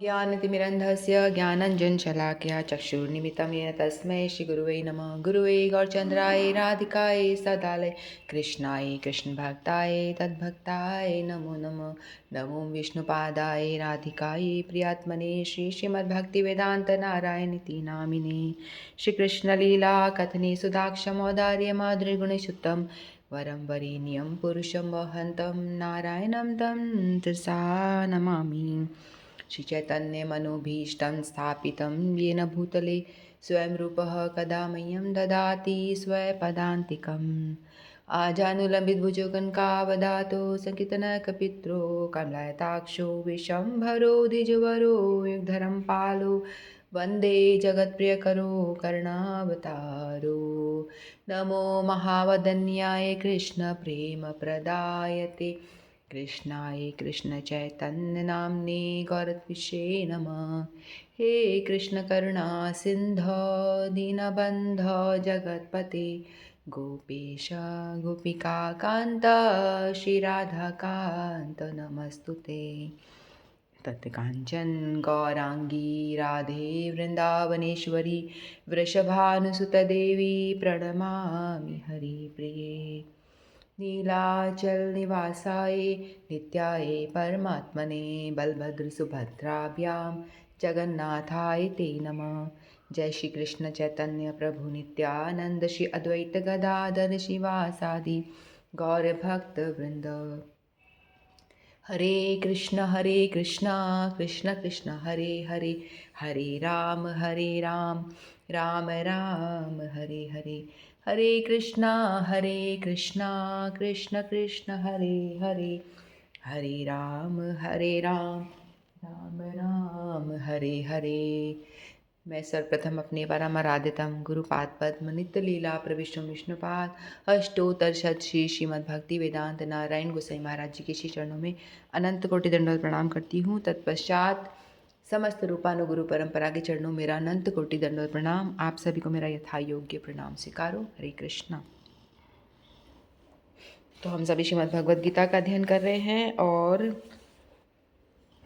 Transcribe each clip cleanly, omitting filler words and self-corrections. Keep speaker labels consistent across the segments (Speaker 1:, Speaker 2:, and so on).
Speaker 1: ज्ञानतिमिरन्धस्य ज्ञानञ्जनशलाकया चक्षुर्निमित्तं येन तस्मै श्रीगुरुवे नमः। गुरुवे गौरचन्द्राय राधिकाय सदालय कृष्णाय कृष्णभक्ताय तद्भक्ताय नमो नमः। नमो विष्णुपादाय राधिकाय प्रियात्मने श्रीमद्भक्तिवेदान्तनारायणीति नामिने। श्रीकृष्णलीला कथने सुदाक्षमौदार्य माधुर्यगुणसुतं वरं वरेण्यं पुरुषं वहन्तं नारायणं तं तिरसा नमामि। श्रीचैतन्यमनोभीष्टं स्थापितं येन भूतले स्वयं रूपः कदा मह्यं ददाति स्वपदान्तिकम्। आजानुलम्बितभुजगङ्कावदातो सङ्कीर्तनकपित्रो कमलायताक्षो विशम्भरो द्विजवरो युगधरं पालो वन्दे जगत्प्रियकरो करुणावतारो। नमो महावदन्याय कृष्णप्रेमप्रदायते कृष्णाय कृष्णचैतन्यनाम्ने गौरत्विषे नमः। हे कृष्ण करुणा सिन्धो दीनबन्धो जगत्पते गोपेश गोपिकान्त श्रीराधाकान्त नमस्तुते। तत्काञ्चन गौराङ्गी राधे वृन्दावनेश्वरी वृषभानुसुतदेवी प्रणमामि हरिप्रिये। नीलाचल निवासाय नित्याय परमात्मने बलभद्रसुभद्राभ्यां जगन्नाथाय ते नमः। जय श्री कृष्ण चैतन्य प्रभु नित्यानंद श्री अद्वैत गदाधर शिवासादि गौर भक्त वृंद। हरे कृष्ण कृष्ण कृष्ण हरे हरे, हरे राम राम राम हरे हरे। हरे कृष्णा कृष्ण कृष्ण हरे हरे, हरे राम राम राम हरे हरे। मैं सर्वप्रथम अपने परम आराध्यतम गुरुपाद पद्म नित्य लीला प्रविष्णु विष्णुपाद अष्टोत्तर शत श्री श्रीमद् भक्ति वेदांत नारायण गोसाई महाराज जी के श्री चरणों में अनंत कोटि दंडवत प्रणाम करती हूँ। तत्पश्चात समस्त रूपानुगुरु परंपरा के चरणों मेरा अनंत कोटि दंडवत प्रणाम। आप सभी को मेरा यथा योग्य प्रणाम स्वीकारो। हरे कृष्णा। तो हम सभी श्रीमद् भगवद गीता का अध्ययन कर रहे हैं और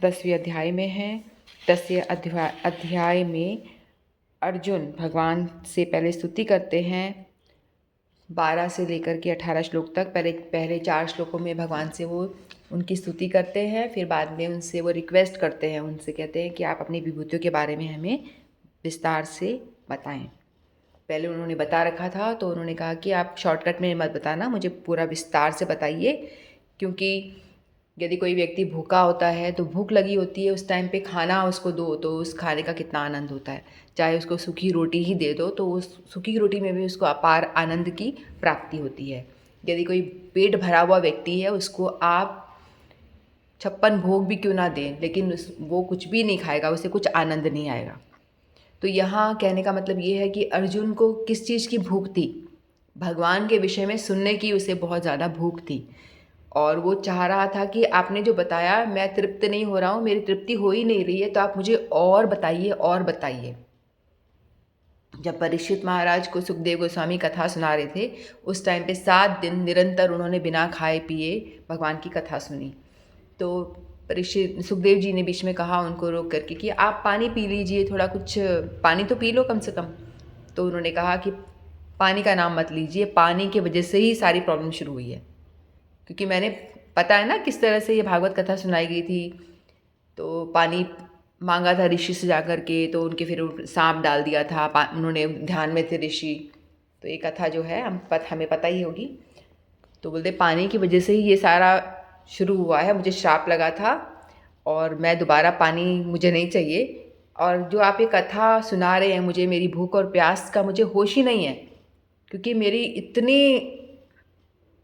Speaker 1: 10वें अध्याय में हैं। 10वें अध्याय में अर्जुन भगवान से पहले स्तुति करते हैं 12 से लेकर के 18 श्लोक तक। पहले 4 श्लोकों में भगवान से वो उनकी स्तुति करते हैं, फिर बाद में उनसे वो रिक्वेस्ट करते हैं, उनसे कहते हैं कि आप अपनी विभूतियों के बारे में हमें विस्तार से बताएं। पहले उन्होंने बता रखा था तो उन्होंने कहा कि आप शॉर्टकट में मत बताना, मुझे पूरा विस्तार से बताइए, क्योंकि यदि कोई व्यक्ति भूखा होता है तो भूख लगी होती है, उस टाइम पे खाना उसको दो तो उस खाने का कितना आनंद होता है। चाहे उसको सूखी रोटी ही दे दो तो उस सूखी रोटी में भी उसको अपार आनंद की प्राप्ति होती है। यदि कोई पेट भरा हुआ व्यक्ति है, उसको आप 56 भोग भी क्यों ना दें, लेकिन वो कुछ भी नहीं खाएगा, उसे कुछ आनंद नहीं आएगा। तो यहाँ कहने का मतलब ये है कि अर्जुन को किस चीज़ की भूख थी? भगवान के विषय में सुनने की उसे बहुत ज़्यादा भूख थी और वो चाह रहा था कि आपने जो बताया मैं तृप्त नहीं हो रहा हूँ, मेरी तृप्ति हो ही नहीं रही है, तो आप मुझे और बताइए और बताइए। जब परीक्षित महाराज को सुखदेव गोस्वामी कथा सुना रहे थे, उस टाइम पे 7 दिन निरंतर उन्होंने बिना खाए पिए भगवान की कथा सुनी। तो परीक्षित सुखदेव जी ने बीच में कहा उनको रोक करके कि आप पानी पी लीजिए, थोड़ा कुछ पानी तो पी लो कम से कम। तो उन्होंने कहा कि पानी का नाम मत लीजिए, पानी की वजह से ही सारी प्रॉब्लम शुरू हुई है। क्योंकि मैंने पता है ना किस तरह से ये भागवत कथा सुनाई गई थी। तो पानी मांगा था ऋषि से जा कर के, तो उनके फिर सांप डाल दिया था, उन्होंने ध्यान में थे ऋषि। तो ये कथा जो है हमें पता ही होगी। तो बोलते पानी की वजह से ही ये सारा शुरू हुआ है, मुझे श्राप लगा था और मैं दोबारा पानी मुझे नहीं चाहिए। और जो आप ये कथा सुना रहे हैं मुझे, मेरी भूख और प्यास का मुझे होश ही नहीं है, क्योंकि मेरी इतनी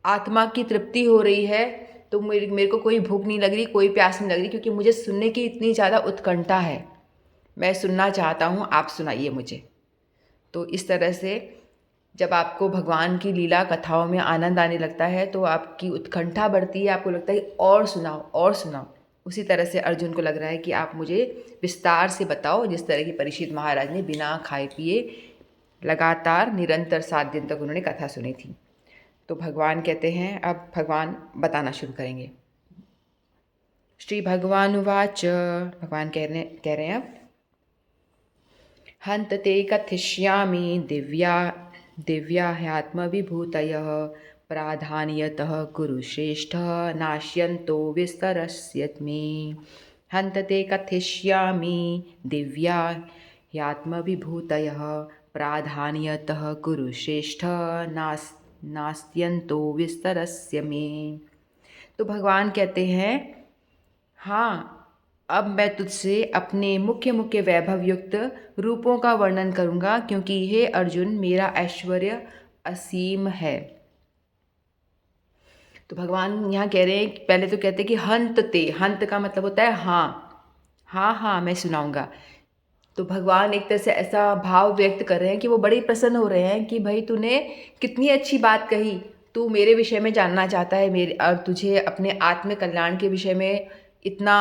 Speaker 1: आत्मा की तृप्ति हो रही है तो मेरे को कोई भूख नहीं लग रही, कोई प्यास नहीं लग रही, क्योंकि मुझे सुनने की इतनी ज़्यादा उत्कंठा है। मैं सुनना चाहता हूँ, आप सुनाइए मुझे। तो इस तरह से जब आपको भगवान की लीला कथाओं में आनंद आने लगता है तो आपकी उत्कंठा बढ़ती है, आपको लगता है और सुनाओ और सुनाओ। उसी तरह से अर्जुन को लग रहा है कि आप मुझे विस्तार से बताओ, जिस तरह की परीक्षित महाराज ने बिना खाए पिए लगातार निरंतर 7 दिन तक उन्होंने कथा सुनी थी। तो भगवान कहते हैं, अब भगवान बताना शुरू करेंगे। श्री भगवानुवाच, भगवान कह रहे हैं अब, हन्त ते कथिष्यामि दिव्या ह्यात्मविभूतयः प्राधान्यतः कुरु श्रेष्ठ नाश्यन्तो विस्तरस्य मे। हन्त ते कथिष्यामि दिव्या ह्यात्मविभूतयः प्राधान्यतः कुरु श्रेष्ठ नास्त्यन्तो विस्तरस्य मे। तो भगवान कहते हैं, हाँ, अब मैं तुझसे अपने मुख्य मुख्य वैभव युक्त रूपों का वर्णन करूँगा, क्योंकि हे अर्जुन, मेरा ऐश्वर्य असीम है। तो भगवान यहाँ कह रहे हैं, पहले तो कहते हैं कि हंत ते, हंत का मतलब होता है हाँ, हाँ हाँ मैं सुनाऊंगा। तो भगवान एक तरह से ऐसा भाव व्यक्त कर रहे हैं कि वो बड़े प्रसन्न हो रहे हैं कि भाई तूने कितनी अच्छी बात कही, तू मेरे विषय में जानना चाहता है, मेरे और तुझे अपने आत्म कल्याण के विषय में इतना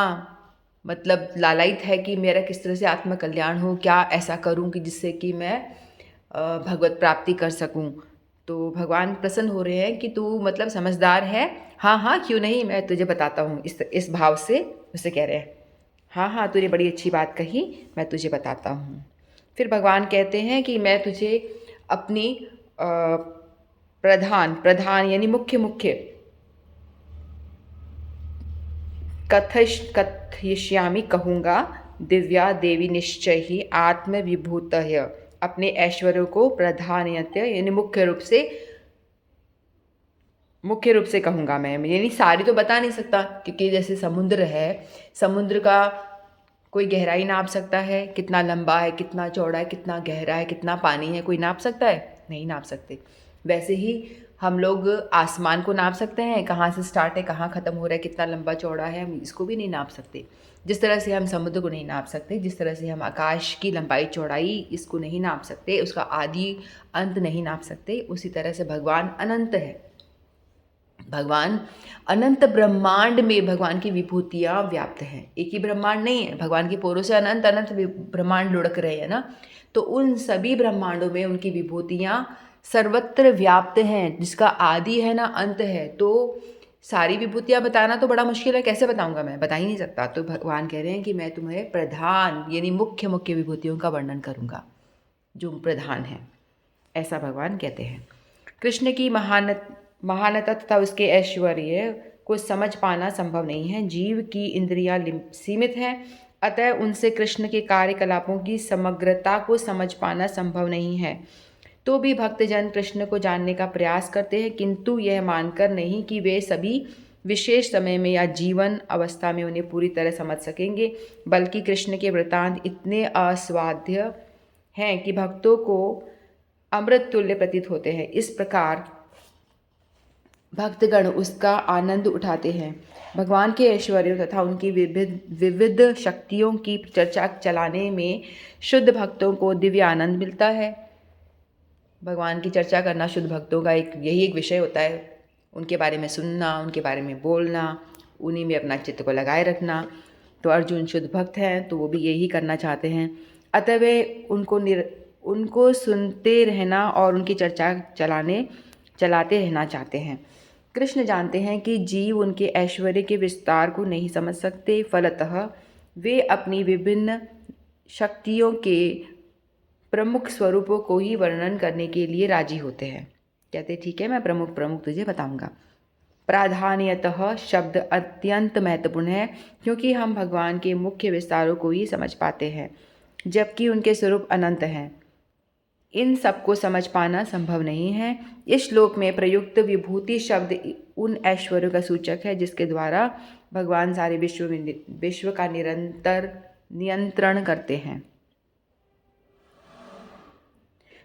Speaker 1: मतलब लालायित है कि मेरा किस तरह से आत्म कल्याण हो, क्या ऐसा करूं कि जिससे कि मैं भगवत प्राप्ति कर सकूं। तो भगवान प्रसन्न हो रहे हैं कि तू मतलब समझदार है, हाँ हाँ क्यों नहीं, मैं तुझे बताता हूँ, इस भाव से उसे कह रहे हैं, हाँ हाँ तूने बड़ी अच्छी बात कही, मैं तुझे बताता हूँ। फिर भगवान कहते हैं कि मैं तुझे अपनी प्रधान यानी मुख्य मुख्य कथयिष्यामि कहूँगा, दिव्या देवी निश्चय ही आत्मविभूतय, अपने ऐश्वर्य को प्रधानयत यानी मुख्य रूप से कहूँगा मैं, यानी सारी तो बता नहीं सकता, क्योंकि जैसे समुद्र है, समुद्र का कोई गहराई नाप सकता है, कितना लंबा है, कितना चौड़ा है, कितना गहरा है, कितना पानी है, कोई नाप सकता है? नहीं नाप सकते। वैसे ही हम लोग आसमान को नाप सकते हैं, कहाँ से स्टार्ट है, कहाँ ख़त्म हो रहा है, कितना लंबा चौड़ा है, हम इसको भी नहीं नाप सकते। जिस तरह से हम समुद्र को नहीं नाप सकते, जिस तरह से हम आकाश की लंबाई चौड़ाई इसको नहीं नाप सकते, उसका आदि अंत नहीं नाप सकते, उसी तरह से भगवान अनंत है। भगवान अनंत ब्रह्मांड में भगवान की विभूतियाँ व्याप्त हैं, एक ही ब्रह्मांड नहीं है, भगवान की पोरों से अनंत अनंत ब्रह्मांड लुढ़क रहे हैं ना, तो उन सभी ब्रह्मांडों में उनकी विभूतियाँ सर्वत्र व्याप्त हैं, जिसका आदि है ना अंत है। तो सारी विभूतियाँ बताना तो बड़ा मुश्किल है, कैसे बताऊंगा, मैं बता ही नहीं सकता। तो भगवान कह रहे हैं कि मैं तुम्हें प्रधान यानी मुख्य मुख्य विभूतियों का वर्णन करूँगा जो प्रधान है, ऐसा भगवान कहते हैं। कृष्ण की महानता तथा उसके ऐश्वर्य को समझ पाना संभव नहीं है। जीव की इंद्रियां सीमित हैं, अतः उनसे कृष्ण के कार्यकलापों की समग्रता को समझ पाना संभव नहीं है। तो भी भक्तजन कृष्ण को जानने का प्रयास करते हैं, किंतु यह मानकर नहीं कि वे सभी विशेष समय में या जीवन अवस्था में उन्हें पूरी तरह समझ सकेंगे, बल्कि कृष्ण के वृतांत इतने आस्वाद्य हैं कि भक्तों को अमृत तुल्य प्रतीत होते हैं। इस प्रकार भक्तगण उसका आनंद उठाते हैं। भगवान के ऐश्वर्यों तथा उनकी विविध शक्तियों की चर्चा चलाने में शुद्ध भक्तों को दिव्य आनंद मिलता है। भगवान की चर्चा करना शुद्ध भक्तों का यही एक विषय होता है, उनके बारे में सुनना, उनके बारे में बोलना, उन्हीं में अपना चित्त को लगाए रखना। तो अर्जुन शुद्ध भक्त हैं, तो वो भी यही करना चाहते हैं, अतः वे उनको सुनते रहना और उनकी चर्चा चलाते रहना चाहते हैं। कृष्ण जानते हैं कि जीव उनके ऐश्वर्य के विस्तार को नहीं समझ सकते, फलतः वे अपनी विभिन्न शक्तियों के प्रमुख स्वरूपों को ही वर्णन करने के लिए राजी होते हैं। कहते ठीक है, मैं प्रमुख तुझे बताऊंगा। प्राधान्यतः शब्द अत्यंत महत्वपूर्ण है, क्योंकि हम भगवान के मुख्य विस्तारों को ही समझ पाते हैं, जबकि उनके स्वरूप अनंत हैं। इन सबको समझ पाना संभव नहीं है। इस श्लोक में प्रयुक्त विभूति शब्द उन ऐश्वर्यों का सूचक है जिसके द्वारा भगवान सारे विश्व का नियंत्रण करते हैं।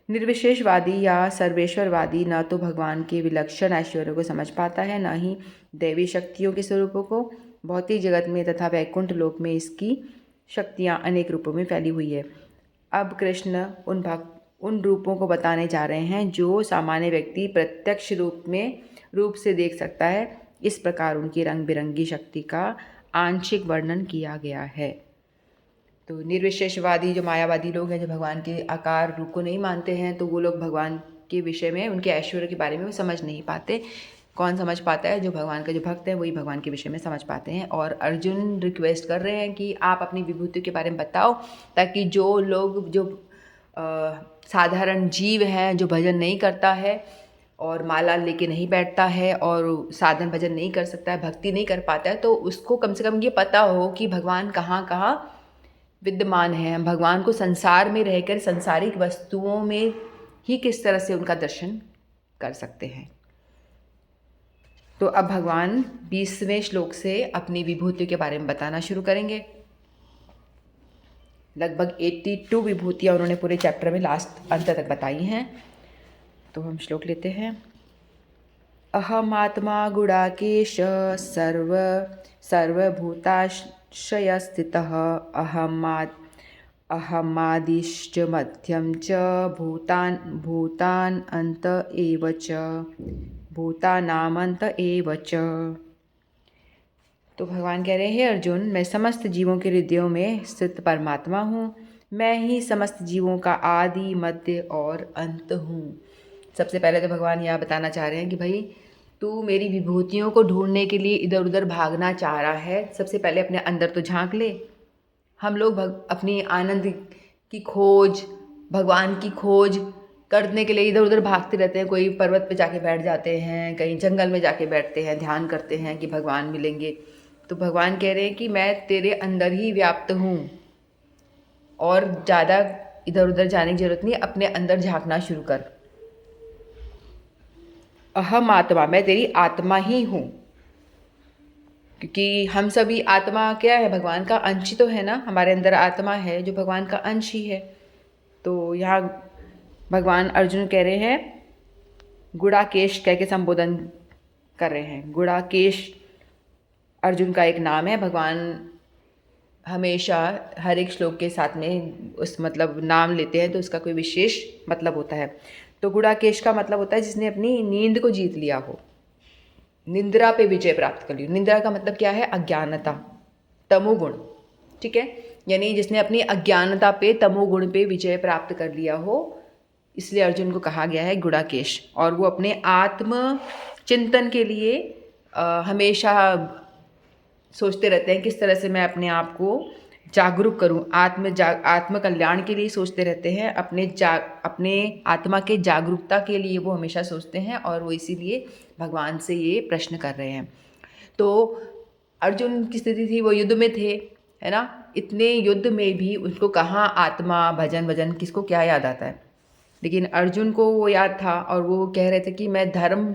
Speaker 1: निर्विशेषवादी या सर्वेश्वरवादी न तो भगवान के विलक्षण ऐश्वर्यों को समझ पाता है, न ही दैवी शक्तियों के स्वरूपों को। भौतिक जगत में तथा वैकुंठ लोक में इसकी शक्तियाँ अनेक रूपों में फैली हुई है। अब कृष्ण उन रूपों को बताने जा रहे हैं जो सामान्य व्यक्ति प्रत्यक्ष रूप से देख सकता है। इस प्रकार उनकी रंग बिरंगी शक्ति का आंशिक वर्णन किया गया है। तो निर्विशेषवादी जो मायावादी लोग हैं, जो भगवान के आकार रूप को नहीं मानते हैं, तो वो लोग भगवान के विषय में, उनके ऐश्वर्य के बारे में वो समझ नहीं पाते। कौन समझ पाता है? जो भगवान का जो भक्त है वही भगवान के विषय में समझ पाते हैं। और अर्जुन रिक्वेस्ट कर रहे हैं कि आप अपनी विभूतियों के बारे में बताओ, ताकि जो लोग जो साधारण जीव हैं, जो भजन नहीं करता है और माला लेके नहीं बैठता है और साधन भजन नहीं कर सकता है, भक्ति नहीं कर पाता है, तो उसको कम से कम ये पता हो कि भगवान कहाँ कहाँ विद्यमान है। भगवान को संसार में रहकर सांसारिक वस्तुओं में ही किस तरह से उनका दर्शन कर सकते हैं। तो अब भगवान 20वें श्लोक से अपनी विभूतियों के बारे में बताना शुरू करेंगे। लगभग 82 विभूतियाँ उन्होंने पूरे चैप्टर में लास्ट अंत तक बताई हैं। तो हम श्लोक लेते हैं। अहमात्मा गुडाकेश सर्वभूताश्रय स्थितः अहमादिश्च मध्यम च भूतान अंत एव च भूतानामंत एव च। तो भगवान कह रहे हैं, अर्जुन, मैं समस्त जीवों के हृदयों में स्थित परमात्मा हूँ। मैं ही समस्त जीवों का आदि मध्य और अंत हूँ। सबसे पहले तो भगवान यह बताना चाह रहे हैं कि भाई तू मेरी विभूतियों को ढूंढने के लिए इधर उधर भागना चाह रहा है, सबसे पहले अपने अंदर तो झांक ले। हम लोग अपनी आनंद की खोज, भगवान की खोज करने के लिए इधर उधर भागते रहते हैं। कोई पर्वत पे जाके बैठ जाते हैं, कहीं जंगल में जाके बैठते हैं, ध्यान करते हैं कि भगवान मिलेंगे। तो भगवान कह रहे हैं कि मैं तेरे अंदर ही व्याप्त हूँ और ज़्यादा इधर उधर जाने की जरूरत नहीं, अपने अंदर झांकना शुरू कर। अहम आत्मा, मैं तेरी आत्मा ही हूँ, क्योंकि हम सभी आत्मा क्या है, भगवान का अंश ही तो है ना। हमारे अंदर आत्मा है जो भगवान का अंश ही है। तो यहाँ भगवान अर्जुन कह रहे हैं, गुड़ाकेश कह के संबोधन कर रहे हैं। गुड़ाकेश अर्जुन का एक नाम है। भगवान हमेशा हर एक श्लोक के साथ में उस मतलब नाम लेते हैं तो उसका कोई विशेष मतलब होता है। तो गुड़ाकेश का मतलब होता है जिसने अपनी नींद को जीत लिया हो, निंद्रा पे विजय प्राप्त कर ली। निंद्रा का मतलब क्या है? अज्ञानता, तमोगुण। ठीक है, यानी जिसने अपनी अज्ञानता पे, तमोगुण पे विजय प्राप्त कर लिया हो, इसलिए अर्जुन को कहा गया है गुड़ाकेश। और वो अपने आत्म चिंतन के लिए हमेशा सोचते रहते हैं किस तरह से मैं अपने आप को जागरूक करूं। आत्म कल्याण के लिए सोचते रहते हैं, अपने आत्मा के जागरूकता के लिए वो हमेशा सोचते हैं, और वो इसीलिए भगवान से ये प्रश्न कर रहे हैं। तो अर्जुन की स्थिति थी, वो युद्ध में थे, है ना। इतने युद्ध में भी उनको कहाँ आत्मा, भजन वजन, किसको क्या याद आता है। लेकिन अर्जुन को वो याद था और वो कह रहे थे कि मैं धर्म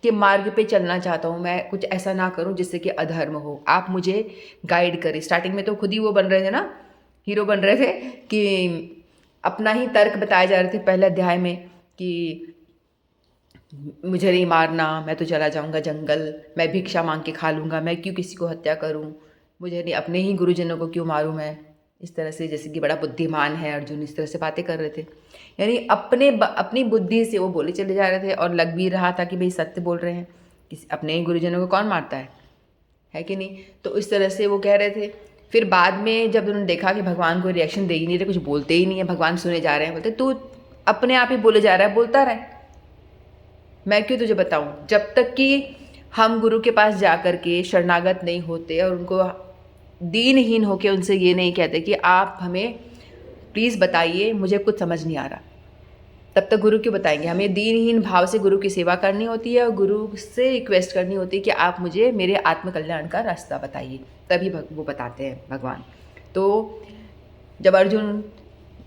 Speaker 1: के मार्ग पे चलना चाहता हूँ, मैं कुछ ऐसा ना करूँ जिससे कि अधर्म हो। आप मुझे गाइड करें। स्टार्टिंग में तो खुद ही वो बन रहे थे ना, हीरो बन रहे थे, कि अपना ही तर्क बताए जा रहे थे पहले अध्याय में कि मुझे नहीं मारना, मैं तो चला जाऊँगा जंगल, मैं भिक्षा मांग के खा लूँगा, मैं क्यों किसी को हत्या करूँ, मुझे नहीं, अपने ही गुरुजनों को क्यों मारूँ मैं। इस तरह से जैसे कि बड़ा बुद्धिमान है अर्जुन, इस तरह से बातें कर रहे थे। यानी अपनी बुद्धि से वो बोले चले जा रहे थे, और लग भी रहा था कि भाई सत्य बोल रहे हैं, अपने ही गुरुजनों को कौन मारता है कि नहीं। तो इस तरह से वो कह रहे थे। फिर बाद में जब उन्होंने देखा कि भगवान कोई रिएक्शन दे ही नहीं रहे, कुछ बोलते ही नहीं है, भगवान सुने जा रहे हैं, बोलते तू अपने आप ही बोले जा रहा है, बोलता रहे, मैं क्यों तुझे बताऊं। जब तक कि हम गुरु के पास जा कर के शरणागत नहीं होते और उनको दीनहीन होके उनसे ये नहीं कहते कि आप हमें प्लीज़ बताइए, मुझे कुछ समझ नहीं आ रहा, तब तक गुरु क्यों बताएंगे। हमें दीनहीन भाव से गुरु की सेवा करनी होती है और गुरु से रिक्वेस्ट करनी होती है कि आप मुझे मेरे आत्मकल्याण का रास्ता बताइए, तभी वो बताते हैं भगवान। तो जब अर्जुन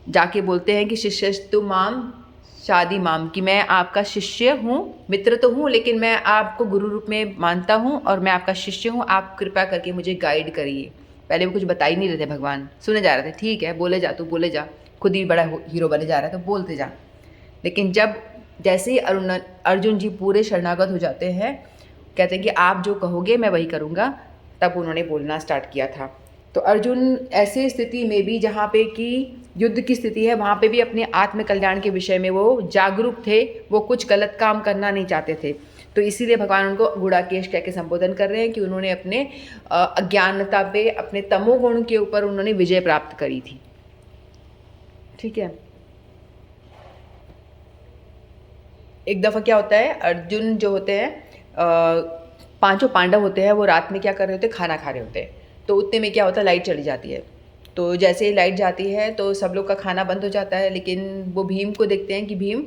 Speaker 1: जाके बोलते हैं कि शिष्यस्तु माम शादी माम, कि मैं आपका शिष्य हूँ, मित्र तो हूँ लेकिन मैं आपको गुरु रूप में मानता हूँ और मैं आपका शिष्य हूँ, आप कृपा करके मुझे गाइड करिए। पहले वो कुछ बता ही नहीं रहे थे, भगवान सुने जा रहे थे। ठीक है, बोले जा, तू बोले जा, खुद ही बड़ा हीरो बने जा रहा है तो बोलते जा। लेकिन जब जैसे ही अर्जुन जी पूरे शरणागत हो जाते हैं, कहते हैं कि आप जो कहोगे मैं वही करूँगा, तब उन्होंने बोलना स्टार्ट किया था। तो अर्जुन ऐसी स्थिति में भी जहाँ पे कि युद्ध की स्थिति है, वहाँ पे भी अपने आत्मकल्याण के विषय में वो जागरूक थे, वो कुछ गलत काम करना नहीं चाहते थे। तो इसीलिए भगवान उनको गुड़ाकेश कह के संबोधन कर रहे हैं कि उन्होंने अपने अज्ञानता पे, अपने तमोगुण के ऊपर उन्होंने विजय प्राप्त करी थी। ठीक है, एक दफ़ा क्या होता है, अर्जुन जो होते हैं पांचों पांडव होते हैं वो रात में क्या कर रहे होते हैं, खाना खा रहे होते हैं। तो उतने में क्या होता है, लाइट चली जाती है। तो जैसे ही लाइट जाती है तो सब लोग का खाना बंद हो जाता है, लेकिन वो भीम को देखते हैं कि भीम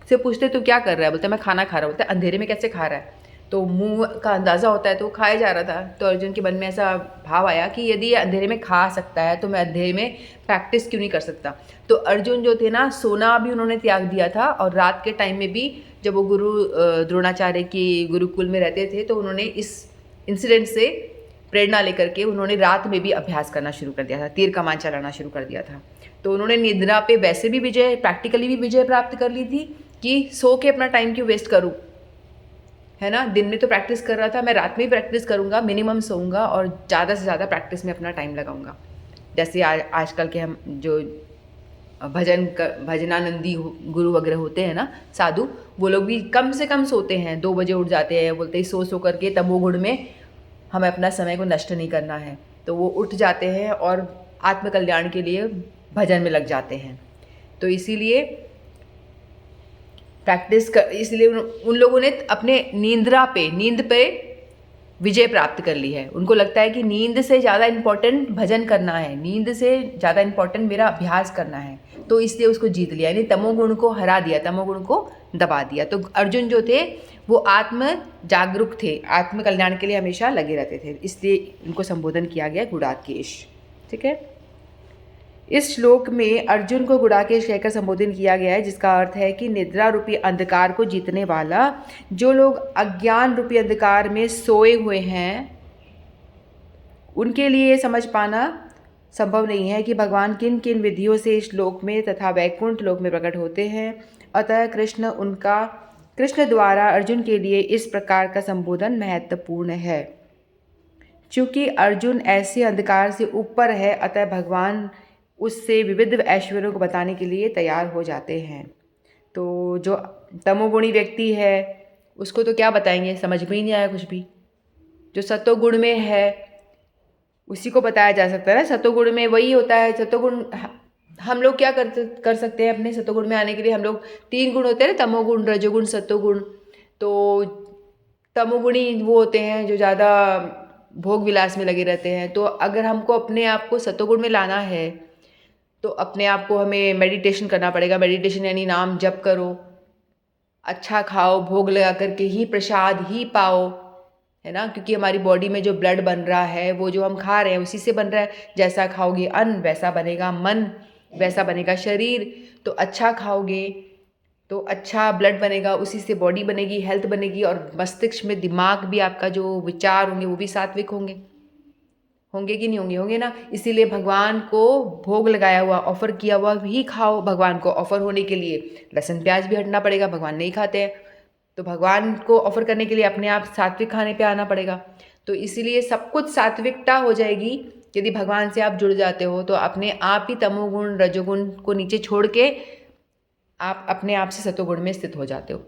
Speaker 1: से पूछते तू क्या कर रहा है, बोलते मैं खाना खा रहा हूँ। बोलते अंधेरे में कैसे खा रहा है, तो मुंह का अंदाज़ा होता है तो वो खाया जा रहा था। तो अर्जुन के मन में ऐसा भाव आया कि यदि ये अंधेरे में खा सकता है तो मैं अंधेरे में प्रैक्टिस क्यों नहीं कर सकता। तो अर्जुन जो थे ना, सोना भी उन्होंने त्याग दिया था, और रात के टाइम में भी जब वो गुरु द्रोणाचार्य की गुरुकुल में रहते थे तो उन्होंने इस इंसिडेंट से प्रेरणा लेकर के उन्होंने रात में भी अभ्यास करना शुरू कर दिया था, तीर कमान चलाना शुरू कर दिया था। तो उन्होंने निद्रा पे वैसे भी विजय, प्रैक्टिकली भी विजय प्राप्त कर ली थी कि सो के अपना टाइम क्यों वेस्ट करूँ, है ना। दिन में तो प्रैक्टिस कर रहा था, मैं रात में भी प्रैक्टिस करूँगा, मिनिमम सोऊंगा और ज़्यादा से ज़्यादा प्रैक्टिस में अपना टाइम लगाऊंगा। जैसे आजकल के हम जो भजनानंदी गुरु वगैरह होते हैं ना, साधु, वो लोग भी कम से कम सोते हैं, 2 बजे उठ जाते हैं, बोलते हैं सो करके तमोगुण में हमें अपना समय को नष्ट नहीं करना है। तो वो उठ जाते हैं और आत्मकल्याण के लिए भजन में लग जाते हैं। तो इसीलिए इसलिए उन लोगों ने अपने नींद पे विजय प्राप्त कर ली है। उनको लगता है कि नींद से ज़्यादा इम्पोर्टेंट भजन करना है, नींद से ज़्यादा इम्पोर्टेंट मेरा अभ्यास करना है। तो इसलिए उसको जीत लिया, यानी तमोगुण को हरा दिया, तमोगुण को दबा दिया। तो अर्जुन जो थे वो आत्म जागरूक थे, आत्म कल्याण के लिए हमेशा लगे रहते थे, इसलिए उनको संबोधन किया गया गुडाकेश। ठीक है। इस श्लोक में अर्जुन को गुडाकेश कहकर संबोधन किया गया है, जिसका अर्थ है कि निद्रा रूपी अंधकार को जीतने वाला। जो लोग अज्ञान रूपी अंधकार में सोए हुए हैं उनके लिए ये समझ पाना संभव नहीं है कि भगवान किन किन विधियों से इस लोक में तथा वैकुंठ लोक में प्रकट होते हैं। अतः कृष्ण द्वारा अर्जुन के लिए इस प्रकार का संबोधन महत्वपूर्ण है। चूँकि अर्जुन ऐसे अंधकार से ऊपर है, अतः भगवान उससे विविध ऐश्वर्यों को बताने के लिए तैयार हो जाते हैं। तो जो तमोगुणी व्यक्ति है उसको तो क्या बताएंगे, समझ में ही नहीं आया कुछ भी। जो सतोगुण में है उसी को बताया जा सकता है ना। सतोगुण में वही होता है, सतोगुण हम लोग क्या कर सकते हैं अपने सतोगुण में आने के लिए। हम लोग 3 गुण होते हैं ना, तमोगुण, रजोगुण, सतोगुण। तो तमोगुणी वो होते हैं जो ज़्यादा भोग विलास में लगे रहते हैं। तो अगर हमको अपने आप को सतोगुण में लाना है तो अपने आप को हमें मेडिटेशन करना पड़ेगा। मेडिटेशन यानी नाम जप करो, अच्छा खाओ, भोग लगा करके ही प्रसाद ही पाओ, है ना। क्योंकि हमारी बॉडी में जो ब्लड बन रहा है वो जो हम खा रहे हैं उसी से बन रहा है। जैसा खाओगे अन्न वैसा बनेगा मन, वैसा बनेगा शरीर। तो अच्छा खाओगे तो अच्छा ब्लड बनेगा, उसी से बॉडी बनेगी, हेल्थ बनेगी, और मस्तिष्क में दिमाग भी, आपका जो विचार होंगे वो भी सात्विक होंगे कि नहीं होंगे, होंगे ना। इसीलिए भगवान को भोग लगाया हुआ, ऑफर किया हुआ भी खाओ। भगवान को ऑफर होने के लिए लहसुन प्याज भी हटना पड़ेगा, भगवान नहीं खाते हैं। तो भगवान को ऑफर करने के लिए अपने आप सात्विक खाने पे आना पड़ेगा। तो इसीलिए सब कुछ सात्विकता हो जाएगी यदि भगवान से आप जुड़ जाते हो। तो अपने आप ही तमोगुण रजोगुण को नीचे छोड़ के आप अपने आप से सतोगुण में स्थित हो जाते हो।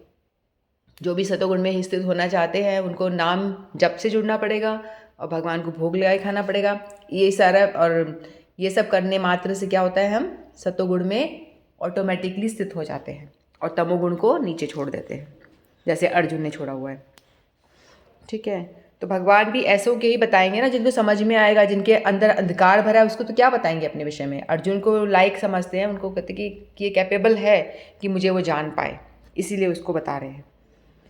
Speaker 1: जो भी सतोगुण में स्थित होना चाहते हैं उनको नाम जप से जुड़ना पड़ेगा और भगवान को भोग लगाए खाना पड़ेगा। ये सारा, और ये सब करने मात्र से क्या होता है, हम सतोगुण में ऑटोमेटिकली स्थित हो जाते हैं और तमोगुण को नीचे छोड़ देते हैं, जैसे अर्जुन ने छोड़ा हुआ है। ठीक है। तो भगवान भी ऐसों के ही बताएंगे ना जिनको समझ में आएगा। जिनके अंदर अंधकार भरा है उसको तो क्या बताएंगे अपने विषय में। अर्जुन को लायक समझते हैं, उनको कहते कि ये कैपेबल है कि मुझे वो जान पाए, इसीलिए उसको बता रहे हैं।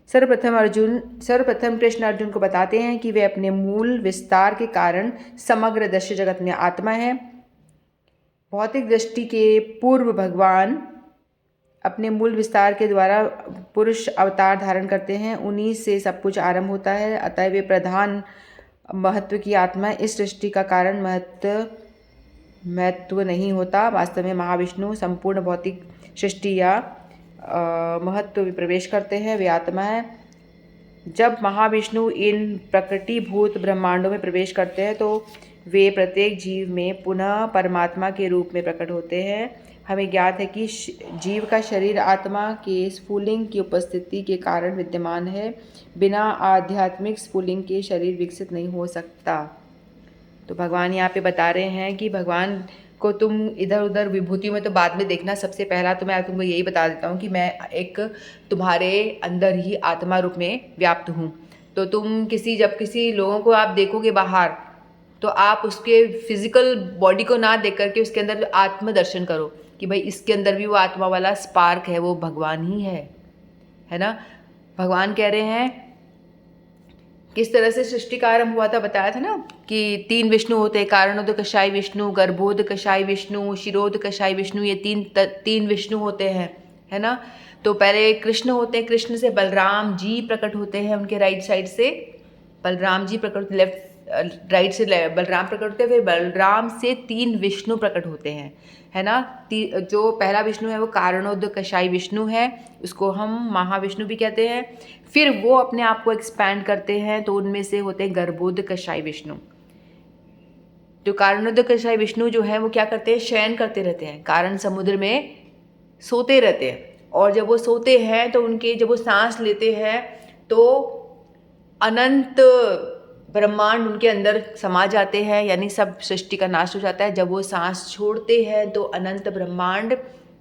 Speaker 1: सर्वप्रथम कृष्ण अर्जुन को बताते हैं कि वे अपने मूल विस्तार के कारण समग्र दृश्य जगत में आत्मा है। भौतिक दृष्टि के पूर्व भगवान अपने मूल विस्तार के द्वारा पुरुष अवतार धारण करते हैं, उन्हीं से सब कुछ आरंभ होता है। अतः वे प्रधान महत्व की आत्मा। इस सृष्टि का कारण महत्व नहीं होता। वास्तव में महाविष्णु संपूर्ण भौतिक सृष्टि या महत्व में प्रवेश करते हैं, वे आत्मा है। जब महाविष्णु इन प्रकृतिभूत ब्रह्मांडों में प्रवेश करते हैं तो वे प्रत्येक जीव में पुनः परमात्मा के रूप में प्रकट होते हैं। हमें ज्ञात है कि जीव का शरीर आत्मा के स्फुलिंग की उपस्थिति के कारण विद्यमान है। बिना आध्यात्मिक स्फुलिंग के शरीर विकसित नहीं हो सकता। तो भगवान यहाँ पे बता रहे हैं कि भगवान को तुम इधर उधर विभूतियों में तो बाद में देखना, सबसे पहला तो मैं तुमको यही बता देता हूँ कि मैं एक तुम्हारे अंदर ही आत्मा रूप में व्याप्त हूँ। तो तुम जब किसी लोगों को आप देखोगे बाहर, तो आप उसके फिजिकल बॉडी को ना देख करके उसके अंदर आत्म दर्शन करो कि भाई इसके अंदर भी वो आत्मा वाला स्पार्क है, वो भगवान ही है ना। भगवान कह रहे हैं किस तरह से सृष्टि का आरंभ हुआ था, बताया था ना कि 3 विष्णु होते हैं, कारणोदकशाई विष्णु, गर्भोदकशाई विष्णु, शिरोदकशाई विष्णु, ये तीन विष्णु होते हैं, है ना। तो पहले कृष्ण होते हैं, कृष्ण से बलराम जी प्रकट होते हैं, उनके राइट साइड से बलराम जी प्रकट, राइट से बलराम प्रकट होते हैं, फिर बलराम से 3 विष्णु प्रकट होते हैं, है ना। जो पहला विष्णु है वो कारणोदकशाई विष्णु है, उसको हम महाविष्णु भी कहते हैं। फिर वो अपने आप को एक्सपैंड करते हैं, तो उनमें से होते हैं गर्भोदकशाई विष्णु। जो कारणोदकशाई विष्णु जो है वो क्या करते हैं, शयन करते रहते हैं, कारण समुद्र में सोते रहते हैं। और जब वो सोते हैं तो जब वो सांस लेते हैं तो अनंत ब्रह्मांड उनके अंदर समा जाते हैं, यानी सब सृष्टि का नाश हो जाता है। जब वो सांस छोड़ते हैं तो अनंत ब्रह्मांड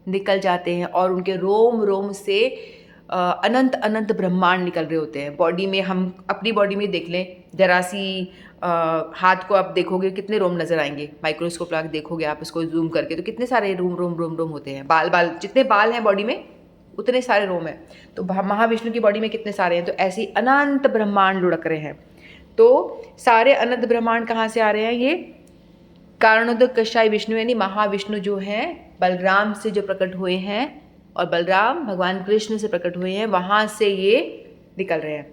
Speaker 1: निकल जाते हैं और उनके रोम रोम से अनंत अनंत ब्रह्मांड निकल रहे होते हैं। बॉडी में हम अपनी बॉडी में देख लें, जरा सी हाथ को आप देखोगे कितने रोम नज़र आएंगे, माइक्रोस्कोप लगा देखोगे आप उसको जूम करके, तो कितने सारे रोम रोम रोम रोम होते हैं। बाल जितने बाल हैं बॉडी में उतने सारे रोम हैं। तो महाविष्णु की बॉडी में कितने सारे हैं, तो ऐसे ही अनंत ब्रह्मांड लुढ़क रहे हैं। तो सारे अनंत ब्रह्मांड कहाँ से आ रहे हैं, ये कारणोदकशाई विष्णु यानी महाविष्णु जो हैं बलराम से जो प्रकट हुए हैं, और बलराम भगवान कृष्ण से प्रकट हुए हैं, वहाँ से ये निकल रहे हैं।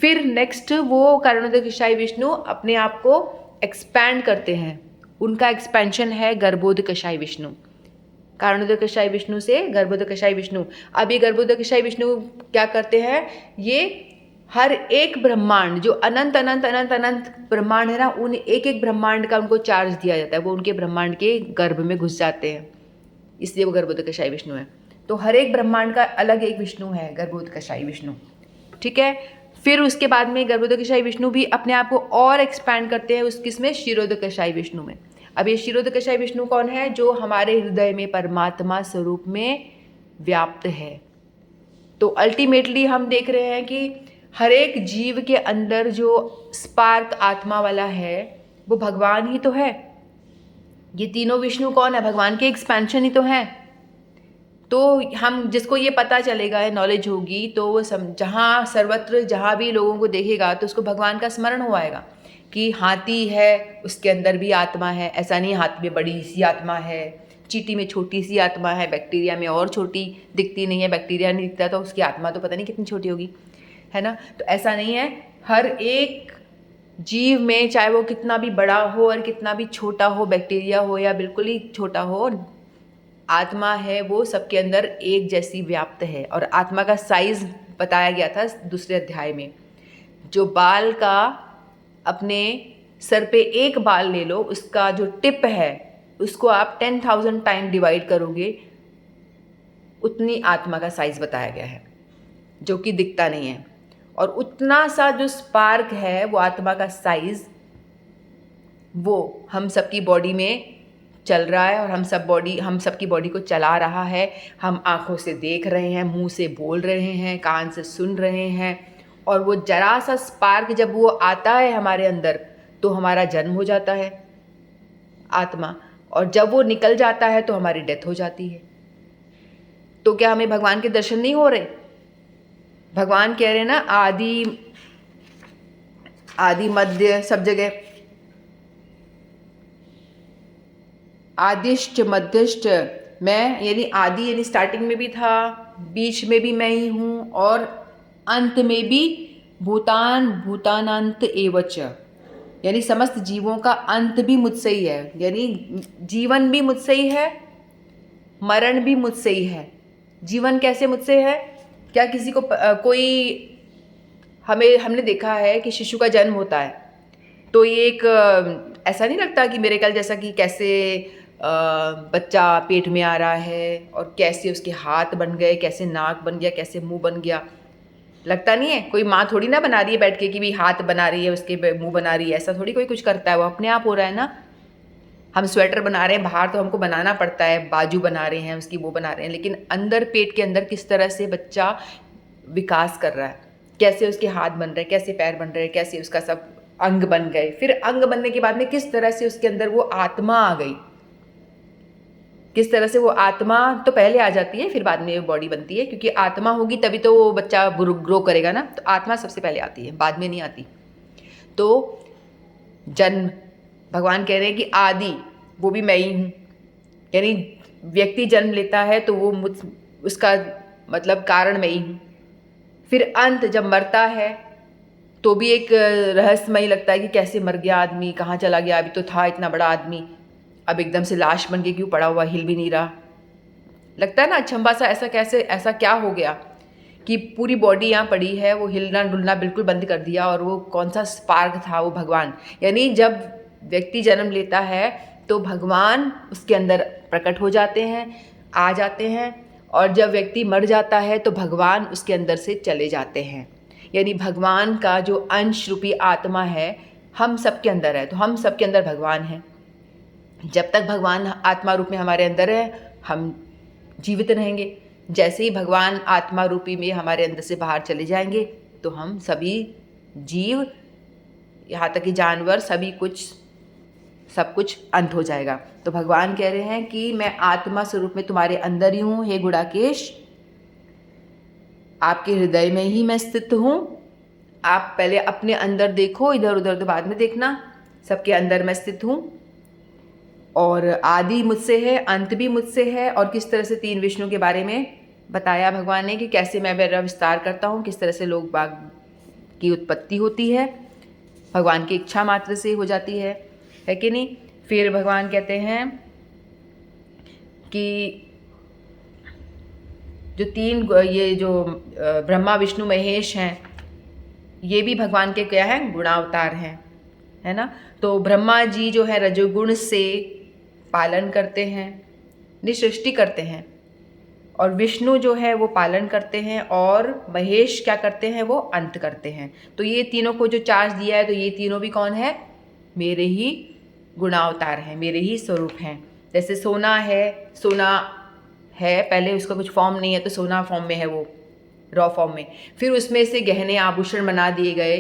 Speaker 1: फिर नेक्स्ट वो कारणोदकशाई विष्णु अपने आप को एक्सपैंड करते हैं, उनका एक्सपेंशन है गर्भोदकशाई विष्णु। कारणोदकशाई विष्णु से गर्भोदकशाई विष्णु। अब ये गर्भोदकशाई विष्णु क्या करते हैं, ये हर एक ब्रह्मांड जो अनंत अनंत अनंत अनंत ब्रह्मांड है ना, उन एक एक ब्रह्मांड का उनको चार्ज दिया जाता है, वो उनके ब्रह्मांड के गर्भ में घुस जाते हैं, इसलिए वो गर्भोदकशाई विष्णु है। तो हर एक ब्रह्मांड का अलग एक विष्णु है, गर्भोदकशाई विष्णु, ठीक है। फिर उसके बाद में गर्भोदकशाई विष्णु भी अपने आप को और एक्सपैंड करते हैं, किसमें, क्षीरोदकशाई विष्णु में। अब ये क्षीरोदकशाई विष्णु कौन है, जो हमारे हृदय में परमात्मा स्वरूप में व्याप्त है। तो अल्टीमेटली हम देख रहे हैं कि हर एक जीव के अंदर जो स्पार्क आत्मा वाला है वो भगवान ही तो है। ये तीनों विष्णु कौन है, भगवान के एक्सपेंशन ही तो है। तो हम जिसको ये पता चलेगा, नॉलेज होगी, तो वो जहाँ सर्वत्र जहाँ भी लोगों को देखेगा तो उसको भगवान का स्मरण हो आएगा कि हाथी है उसके अंदर भी आत्मा है, ऐसा नहीं हाथी में बड़ी सी आत्मा है, चींटी में छोटी सी आत्मा है, बैक्टीरिया में और छोटी दिखती नहीं है, बैक्टीरिया नहीं दिखता तो उसकी आत्मा तो पता नहीं कितनी छोटी होगी, है ना। तो ऐसा नहीं है, हर एक जीव में चाहे वो कितना भी बड़ा हो और कितना भी छोटा हो, बैक्टीरिया हो या बिल्कुल ही छोटा हो, आत्मा है वो सबके अंदर एक जैसी व्याप्त है। और आत्मा का साइज बताया गया था दूसरे अध्याय में। जो बाल का, अपने सर पे एक बाल ले लो, उसका जो टिप है उसको आप 10,000 टाइम डिवाइड करोगे, उतनी आत्मा का साइज बताया गया है, जो कि दिखता नहीं है। और उतना सा जो स्पार्क है वो आत्मा का साइज, वो हम सबकी बॉडी में चल रहा है, और हम सबकी बॉडी को चला रहा है। हम आँखों से देख रहे हैं, मुंह से बोल रहे हैं, कान से सुन रहे हैं। और वो जरा सा स्पार्क जब वो आता है हमारे अंदर तो हमारा जन्म हो जाता है आत्मा, और जब वो निकल जाता है तो हमारी डेथ हो जाती है। तो क्या हमें भगवान के दर्शन नहीं हो रहे? भगवान कह रहे हैं ना, आदि मध्य सब जगह, आदिष्ट मध्यष्ट मैं, यानी आदि यानी स्टार्टिंग में भी था, बीच में भी मैं ही हूँ, और अंत में भी भूतानांत एवच, यानी समस्त जीवों का अंत भी मुझसे ही है। यानी जीवन भी मुझसे ही है, मरण भी मुझसे ही है। जीवन कैसे मुझसे है? क्या किसी को हमने देखा है कि शिशु का जन्म होता है तो ये एक ऐसा नहीं लगता कि मेरे ख्याल जैसा कि कैसे बच्चा पेट में आ रहा है और कैसे उसके हाथ बन गए, कैसे नाक बन गया, कैसे मुंह बन गया, लगता नहीं है, कोई माँ थोड़ी ना बना रही है बैठ के कि भी हाथ बना रही है, उसके मुंह बना रही है, ऐसा थोड़ी कोई कुछ करता है, वो अपने आप हो रहा है ना। हम स्वेटर बना रहे हैं बाहर तो हमको बनाना पड़ता है, बाजू बना रहे हैं उसकी, वो बना रहे हैं, लेकिन अंदर पेट के अंदर किस तरह से बच्चा विकास कर रहा है, कैसे उसके हाथ बन रहे हैं, कैसे पैर बन रहे हैं, कैसे उसका सब अंग बन गए, फिर अंग बनने के बाद में किस तरह से उसके अंदर वो आत्मा आ गई, किस तरह से वो आत्मा तो पहले आ जाती है, फिर बाद में बॉडी बनती है, क्योंकि आत्मा होगी तभी तो वो बच्चा ग्रो करेगा ना, तो आत्मा सबसे पहले आती है, बाद में नहीं आती। तो जन्म, भगवान कह रहे हैं कि आदि वो भी मैं ही हूँ, यानी व्यक्ति जन्म लेता है तो वो उसका मतलब कारण मैं ही हूँ। फिर अंत जब मरता है तो भी एक रहस्यमय लगता है कि कैसे मर गया आदमी, कहाँ चला गया, अभी तो था इतना बड़ा आदमी, अब एकदम से लाश बन के क्यों पड़ा हुआ, हिल भी नहीं रहा। लगता है ना अचंभा सा, ऐसा कैसे, ऐसा क्या हो गया कि पूरी बॉडी यहाँ पड़ी है, वो हिलना डुलना बिल्कुल बंद कर दिया, और वो कौन सा स्पार्क था, वो भगवान। यानी जब व्यक्ति जन्म लेता है तो भगवान उसके अंदर प्रकट हो जाते हैं, आ जाते हैं, और जब व्यक्ति मर जाता है तो भगवान उसके अंदर से चले जाते हैं। यानी भगवान का जो अंश रूपी आत्मा है हम सबके अंदर है, तो हम सबके अंदर भगवान हैं। जब तक भगवान आत्मा रूप में हमारे अंदर है हम जीवित रहेंगे। जैसे ही भगवान आत्मा रूपी में हमारे अंदर से बाहर चले जाएंगे तो हम सभी जीव, यहाँ तक कि जानवर, सभी कुछ, सब कुछ अंत हो जाएगा। तो भगवान कह रहे हैं कि मैं आत्मा स्वरूप में तुम्हारे अंदर ही हूँ, हे गुड़ाकेश, आपके हृदय में ही मैं स्थित हूँ। आप पहले अपने अंदर देखो, इधर उधर तो बाद में देखना, सबके अंदर मैं स्थित हूँ, और आदि मुझसे है, अंत भी मुझसे है। और किस तरह से तीन विष्णु के बारे में बताया भगवान ने कि कैसे मैं मेरा विस्तार करता हूँ, किस तरह से लोग बाग की उत्पत्ति होती है, भगवान की इच्छा मात्र से हो जाती है कि नहीं। फिर भगवान कहते हैं कि जो तीन, ये जो ब्रह्मा विष्णु महेश हैं, ये भी भगवान के क्या हैं, गुणावतार हैं, है ना। तो ब्रह्मा जी जो है रजोगुण से पालन करते हैं, सृष्टि करते हैं, और विष्णु जो है वो पालन करते हैं, और महेश क्या करते हैं, वो अंत करते हैं। तो ये तीनों को जो चार्ज दिया है, तो ये तीनों भी कौन है, मेरे ही गुणावतार हैं, मेरे ही स्वरूप हैं। जैसे सोना है, सोना है पहले उसका कुछ फॉर्म नहीं है तो सोना फॉर्म में है, वो रॉ फॉर्म में, फिर उसमें से गहने आभूषण बना दिए गए,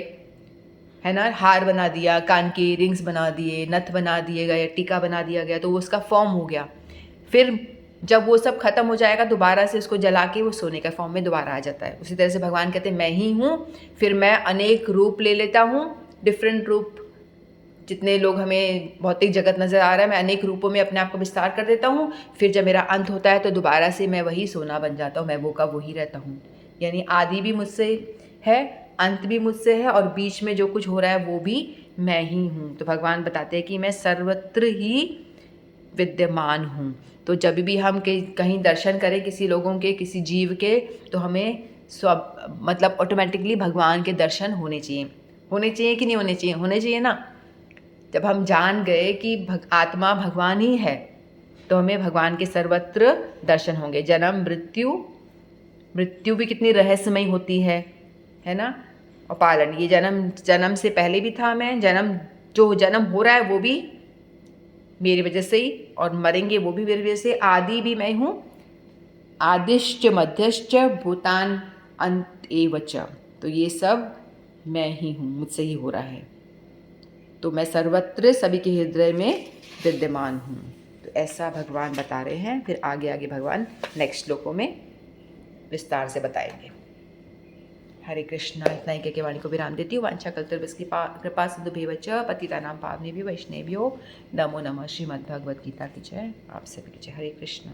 Speaker 1: है ना, हार बना दिया, कान के रिंग्स बना दिए, नथ बना दिए गए, टीका बना दिया गया, तो वो उसका फॉर्म हो गया। फिर जब वो सब खत्म हो जाएगा दोबारा से उसको जला के वो सोने का फॉर्म में दोबारा आ जाता है। उसी तरह से भगवान कहते हैं मैं ही हूँ, फिर मैं अनेक रूप ले लेता हूँ, डिफरेंट रूप, जितने लोग हमें भौतिक जगत नज़र आ रहा है मैं अनेक रूपों में अपने आप को विस्तार कर देता हूँ। फिर जब मेरा अंत होता है तो दोबारा से मैं वही सोना बन जाता हूँ, मैं वो का वही रहता हूँ। यानी आदि भी मुझसे है, अंत भी मुझसे है, और बीच में जो कुछ हो रहा है वो भी मैं ही हूँ। तो भगवान बताते हैं कि मैं सर्वत्र ही विद्यमान हूँ। तो जब भी हम कहीं दर्शन करें किसी लोगों के, किसी जीव के, तो हमें मतलब ऑटोमेटिकली भगवान के दर्शन होने चाहिए। होने चाहिए कि नहीं होने चाहिए? होने चाहिए ना। जब हम जान गए कि आत्मा भगवान ही है तो हमें भगवान के सर्वत्र दर्शन होंगे। जन्म मृत्यु, मृत्यु भी कितनी रहस्यमयी होती है ना, और पालन, ये जन्म से पहले भी था मैं, जो जन्म हो रहा है वो भी मेरी वजह से ही, और मरेंगे वो भी मेरी वजह से। आदि भी मैं हूँ, आदिश्च मध्यश्च भूतान अंत एवच, तो ये सब मैं ही हूँ, मुझसे ही हो रहा है। तो मैं सर्वत्र सभी के हृदय में विद्यमान हूँ। तो ऐसा भगवान बता रहे हैं। फिर आगे आगे भगवान नेक्स्ट श्लोकों में विस्तार से बताएंगे। हरे कृष्णा। इतना ही के वाणी को विराम देती हूँ। वांछा कल्पतरुभ्यश्च कृपा सिंधुभ्येव च पतितानां पावनेभ्यो वैष्णवेभ्यो नमो नमः। श्रीमद्भगवद्गीता की जय। आप सभी की जय। हरे कृष्णा।